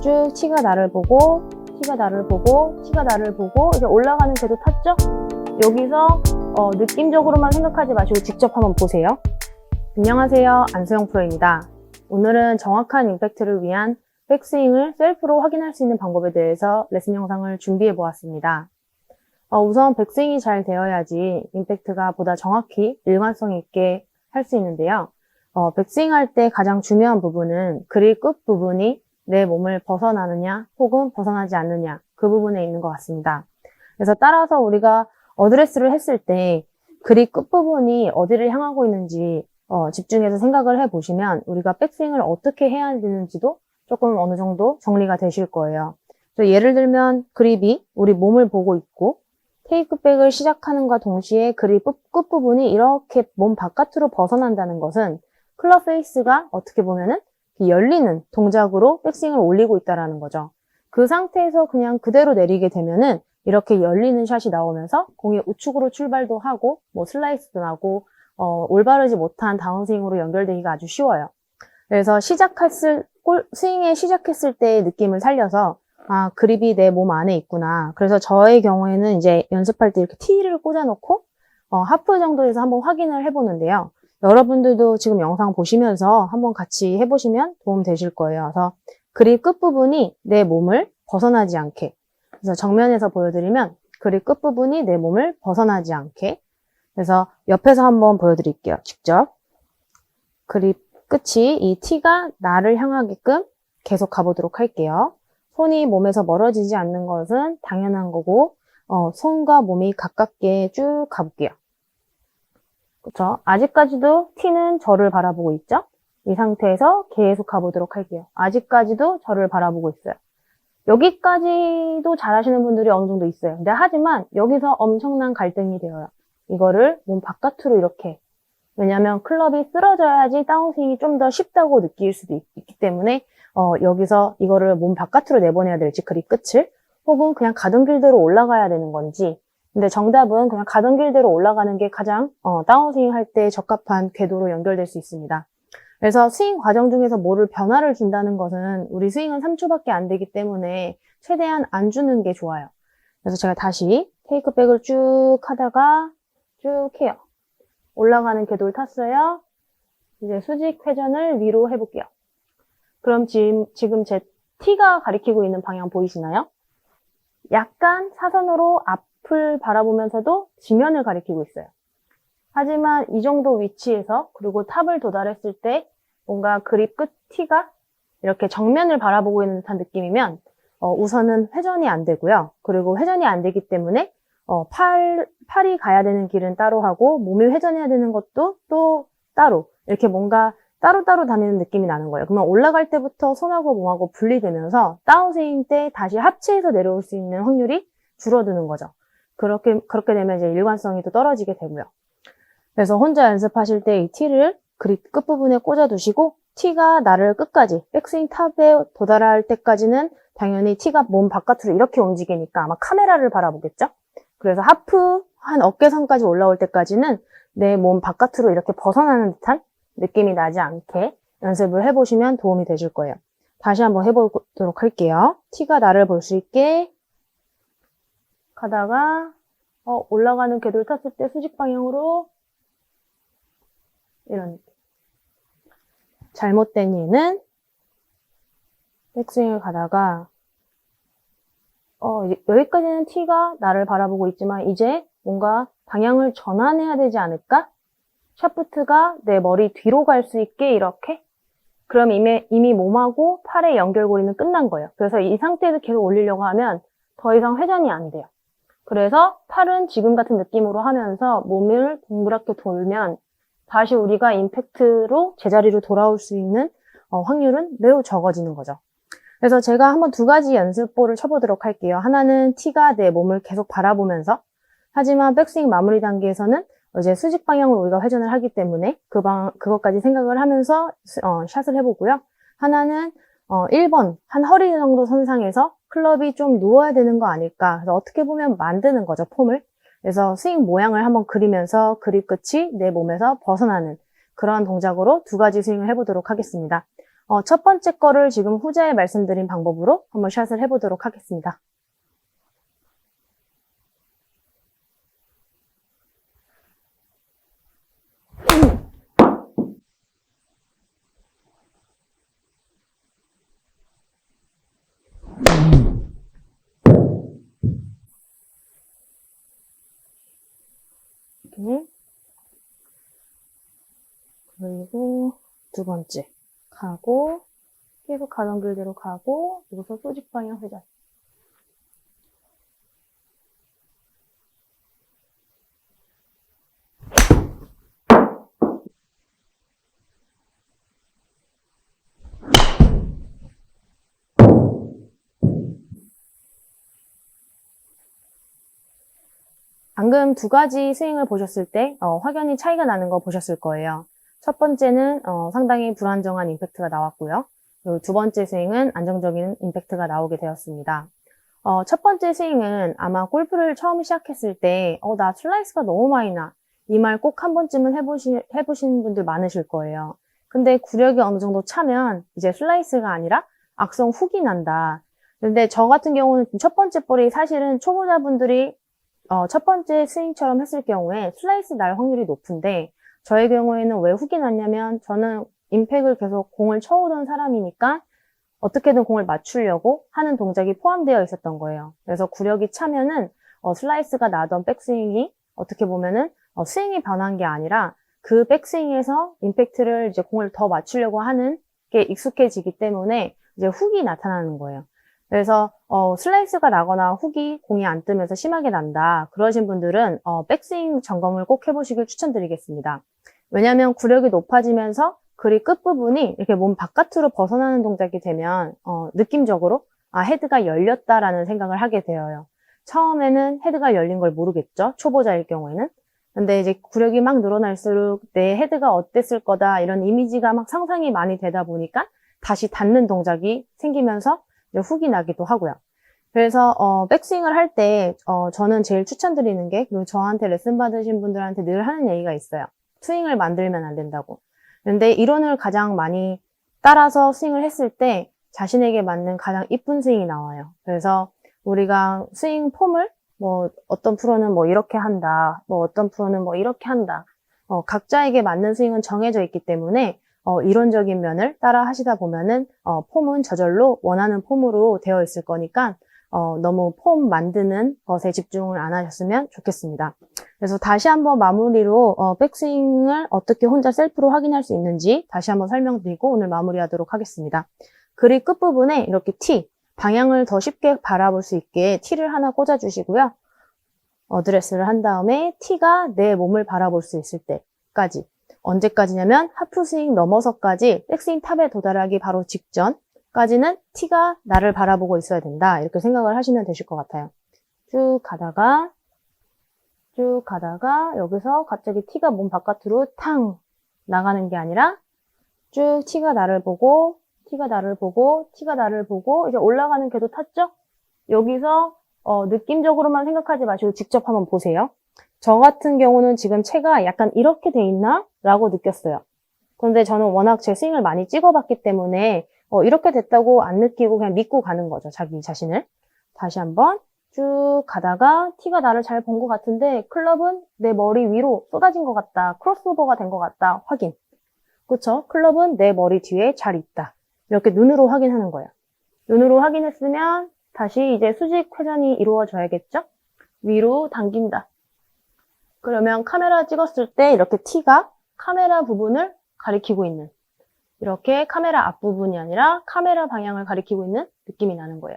쭉 티가 나를 보고, 티가 나를 보고, 티가 나를 보고, 이제 올라가는 궤도 탔죠? 여기서 느낌적으로만 생각하지 마시고 직접 한번 보세요. 안녕하세요, 안수영 프로입니다. 오늘은 정확한 임팩트를 위한 백스윙을 셀프로 확인할 수 있는 방법에 대해서 레슨 영상을 준비해 보았습니다. 우선 백스윙이 잘 되어야지 임팩트가 보다 정확히 일관성 있게 할 수 있는데요. 백스윙 할 때 가장 중요한 부분은 그립 끝 부분이 내 몸을 벗어나느냐 혹은 벗어나지 않느냐, 그 부분에 있는 것 같습니다. 그래서 따라서 우리가 어드레스를 했을 때 그립 끝 부분이 어디를 향하고 있는지 집중해서 생각을 해보시면 우리가 백스윙을 어떻게 해야 되는지도 조금 어느 정도 정리가 되실 거예요. 예를 들면 그립이 우리 몸을 보고 있고 테이크백을 시작하는과 동시에 그립 끝 부분이 이렇게 몸 바깥으로 벗어난다는 것은 클럽 페이스가 어떻게 보면은 열리는 동작으로 백스윙을 올리고 있다는 거죠. 그 상태에서 그냥 그대로 내리게 되면은 이렇게 열리는 샷이 나오면서 공이 우측으로 출발도 하고 슬라이스도 나고 올바르지 못한 다운스윙으로 연결되기가 아주 쉬워요. 그래서 스윙에 시작했을 때의 느낌을 살려서 그립이 내 몸 안에 있구나. 그래서 저의 경우에는 이제 연습할 때 이렇게 티를 꽂아놓고 하프 정도에서 한번 확인을 해보는데요. 여러분들도 지금 영상 보시면서 한번 같이 해보시면 도움 되실 거예요. 그래서 그립 끝부분이 내 몸을 벗어나지 않게, 그래서 정면에서 보여드리면 그립 끝부분이 내 몸을 벗어나지 않게, 그래서 옆에서 한번 보여드릴게요. 직접. 그립 끝이 이 티가 나를 향하게끔 계속 가보도록 할게요. 손이 몸에서 멀어지지 않는 것은 당연한 거고, 손과 몸이 가깝게 쭉 가볼게요. 그쵸? 아직까지도 티는 저를 바라보고 있죠? 이 상태에서 계속 가보도록 할게요. 아직까지도 저를 바라보고 있어요. 여기까지도 잘하시는 분들이 어느 정도 있어요. 근데 하지만 여기서 엄청난 갈등이 되어요. 이거를 몸 바깥으로 이렇게. 왜냐면 클럽이 쓰러져야지 다운스윙이 좀 더 쉽다고 느낄 수도 있기 때문에 여기서 이거를 몸 바깥으로 내보내야 될지, 그립 끝을, 혹은 그냥 가던 길대로 올라가야 되는 건지. 근데 정답은 그냥 가던 길대로 올라가는 게 가장 다운스윙 할 때 적합한 궤도로 연결될 수 있습니다. 그래서 스윙 과정 중에서 뭐를 변화를 준다는 것은 우리 스윙은 3초밖에 안 되기 때문에 최대한 안 주는 게 좋아요. 그래서 제가 다시 테이크백을 쭉 하다가 쭉 해요. 올라가는 궤도를 탔어요. 이제 수직 회전을 위로 해볼게요. 그럼 지금 제 T가 가리키고 있는 방향 보이시나요? 약간 사선으로 앞을 바라보면서도 지면을 가리키고 있어요. 하지만 이 정도 위치에서, 그리고 탑을 도달했을 때 뭔가 그립 끝 T가 이렇게 정면을 바라보고 있는 듯한 느낌이면 우선은 회전이 안 되고요. 그리고 회전이 안 되기 때문에 팔이 가야 되는 길은 따로 하고 몸이 회전해야 되는 것도 또 따로, 이렇게 뭔가 따로따로 다니는 느낌이 나는 거예요. 그러면 올라갈 때부터 손하고 몸하고 분리되면서 다운스윙 때 다시 합체해서 내려올 수 있는 확률이 줄어드는 거죠. 그렇게 되면 이제 일관성이 또 떨어지게 되고요. 그래서 혼자 연습하실 때 이 티를 그립 끝부분에 꽂아두시고, 티가 나를 끝까지, 백스윙 탑에 도달할 때까지는 당연히 티가 몸 바깥으로 이렇게 움직이니까 아마 카메라를 바라보겠죠? 그래서 하프 한 어깨선까지 올라올 때까지는 내 몸 바깥으로 이렇게 벗어나는 듯한 느낌이 나지 않게 연습을 해보시면 도움이 되실 거예요. 다시 한번 해보도록 할게요. 티가 나를 볼 수 있게 가다가 올라가는 궤도를 탔을 때 수직 방향으로, 이런 느낌. 잘못된 예는 백스윙을 가다가 여기까지는 티가 나를 바라보고 있지만 이제 뭔가 방향을 전환해야 되지 않을까? 샤프트가 내 머리 뒤로 갈 수 있게 이렇게? 그럼 이미 몸하고 팔의 연결고리는 끝난 거예요. 그래서 이 상태에서 계속 올리려고 하면 더 이상 회전이 안 돼요. 그래서 팔은 지금 같은 느낌으로 하면서 몸을 동그랗게 돌면 다시 우리가 임팩트로 제자리로 돌아올 수 있는 확률은 매우 적어지는 거죠. 그래서 제가 한번 두 가지 연습볼을 쳐보도록 할게요. 하나는 티가 내 몸을 계속 바라보면서, 하지만 백스윙 마무리 단계에서는 이제 수직 방향으로 우리가 회전을 하기 때문에 그것까지 생각을 하면서 샷을 해보고요. 하나는 1번 한 허리 정도 선상에서 클럽이 좀 누워야 되는 거 아닐까. 그래서 어떻게 보면 만드는 거죠, 폼을. 그래서 스윙 모양을 한번 그리면서 그립 끝이 내 몸에서 벗어나는 그런 동작으로 두 가지 스윙을 해보도록 하겠습니다. 첫 번째 거를 지금 후자에 말씀드린 방법으로 한번 샷을 해보도록 하겠습니다. 이렇게. 그리고 두 번째 가고 계속 가던 길대로 가고 여기서 수직 방향 회전. 방금 두 가지 스윙을 보셨을 때 확연히 차이가 나는 거 보셨을 거예요. 첫 번째는 상당히 불안정한 임팩트가 나왔고요. 그리고 두 번째 스윙은 안정적인 임팩트가 나오게 되었습니다. 첫 번째 스윙은 아마 골프를 처음 시작했을 때 나 슬라이스가 너무 많이 나. 이 말 꼭 한 번쯤은 해보신 분들 많으실 거예요. 근데 구력이 어느 정도 차면 이제 슬라이스가 아니라 악성 훅이 난다. 근데 저 같은 경우는 첫 번째 볼이 사실은 초보자분들이 첫 번째 스윙처럼 했을 경우에 슬라이스 날 확률이 높은데 저의 경우에는 왜 훅이 났냐면 저는 임팩을 계속 공을 쳐오던 사람이니까 어떻게든 공을 맞추려고 하는 동작이 포함되어 있었던 거예요. 그래서 구력이 차면은 슬라이스가 나던 백스윙이 어떻게 보면은 스윙이 변한 게 아니라 그 백스윙에서 임팩트를 이제 공을 더 맞추려고 하는 게 익숙해지기 때문에 이제 훅이 나타나는 거예요. 그래서 슬라이스가 나거나 훅이 공이 안 뜨면서 심하게 난다. 그러신 분들은 백스윙 점검을 꼭 해보시길 추천드리겠습니다. 왜냐하면 구력이 높아지면서 그립 끝부분이 이렇게 몸 바깥으로 벗어나는 동작이 되면 느낌적으로 헤드가 열렸다라는 생각을 하게 되어요. 처음에는 헤드가 열린 걸 모르겠죠. 초보자일 경우에는. 근데 이제 구력이 막 늘어날수록 내 헤드가 어땠을 거다 이런 이미지가 막 상상이 많이 되다 보니까 다시 닿는 동작이 생기면서 이제 훅이 나기도 하고요. 그래서 백스윙을 할 때 저는 제일 추천드리는 게, 그리고 저한테 레슨 받으신 분들한테 늘 하는 얘기가 있어요. 스윙을 만들면 안 된다고. 근데 이론을 가장 많이 따라서 스윙을 했을 때 자신에게 맞는 가장 이쁜 스윙이 나와요. 그래서 우리가 스윙 폼을 어떤 프로는 이렇게 한다, 어떤 프로는 이렇게 한다. 각자에게 맞는 스윙은 정해져 있기 때문에 이론적인 면을 따라 하시다 보면은 폼은 저절로 원하는 폼으로 되어 있을 거니까 너무 폼 만드는 것에 집중을 안 하셨으면 좋겠습니다. 그래서 다시 한번 마무리로 백스윙을 어떻게 혼자 셀프로 확인할 수 있는지 다시 한번 설명드리고 오늘 마무리하도록 하겠습니다. 그립 끝부분에 이렇게 티, 방향을 더 쉽게 바라볼 수 있게 티를 하나 꽂아주시고요. 어드레스를 한 다음에 티가 내 몸을 바라볼 수 있을 때까지, 언제까지냐면 하프스윙 넘어서까지 백스윙 탑에 도달하기 바로 직전까지는 티가 나를 바라보고 있어야 된다. 이렇게 생각을 하시면 되실 것 같아요. 쭉 가다가 여기서 갑자기 티가 몸 바깥으로 탕 나가는 게 아니라 쭉 티가 나를 보고 이제 올라가는 궤도 탔죠? 여기서 느낌적으로만 생각하지 마시고 직접 한번 보세요. 저 같은 경우는 지금 채가 약간 이렇게 돼 있나? 라고 느꼈어요. 그런데 저는 워낙 제 스윙을 많이 찍어봤기 때문에 이렇게 됐다고 안 느끼고 그냥 믿고 가는 거죠. 자기 자신을. 다시 한번 쭉 가다가 티가 나를 잘 본 것 같은데 클럽은 내 머리 위로 쏟아진 것 같다. 크로스오버가 된 것 같다. 확인. 그쵸? 클럽은 내 머리 뒤에 잘 있다. 이렇게 눈으로 확인하는 거예요. 눈으로 확인했으면 다시 이제 수직 회전이 이루어져야겠죠? 위로 당긴다. 그러면 카메라 찍었을 때 이렇게 티가 카메라 부분을 가리키고 있는, 이렇게 카메라 앞부분이 아니라 카메라 방향을 가리키고 있는 느낌이 나는 거예요.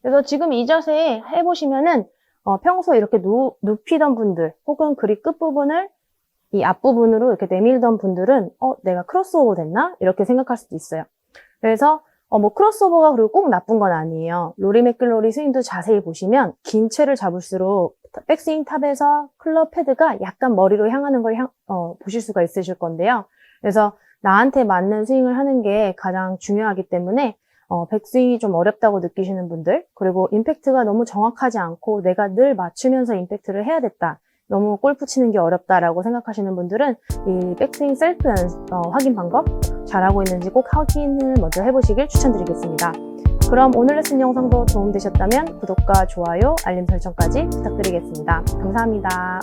그래서 지금 이 자세 해보시면은 평소에 이렇게 눕히던 분들 혹은 그립 끝부분을 이 앞부분으로 이렇게 내밀던 분들은 내가 크로스오버 됐나? 이렇게 생각할 수도 있어요. 그래서 크로스오버가 그리고 꼭 나쁜 건 아니에요. 로리 맥길로리 스윙도 자세히 보시면 긴 채를 잡을수록 백스윙 탑에서 클럽 패드가 약간 머리로 향하는 걸 보실 수가 있으실 건데요. 그래서 나한테 맞는 스윙을 하는 게 가장 중요하기 때문에 백스윙이 좀 어렵다고 느끼시는 분들, 그리고 임팩트가 너무 정확하지 않고 내가 늘 맞추면서 임팩트를 해야겠다. 너무 골프 치는 게 어렵다라고 생각하시는 분들은 이 백스윙 셀프 확인 방법 잘하고 있는지 꼭 확인을 먼저 해보시길 추천드리겠습니다. 그럼 오늘 레슨 영상도 도움되셨다면 구독과 좋아요, 알림 설정까지 부탁드리겠습니다. 감사합니다.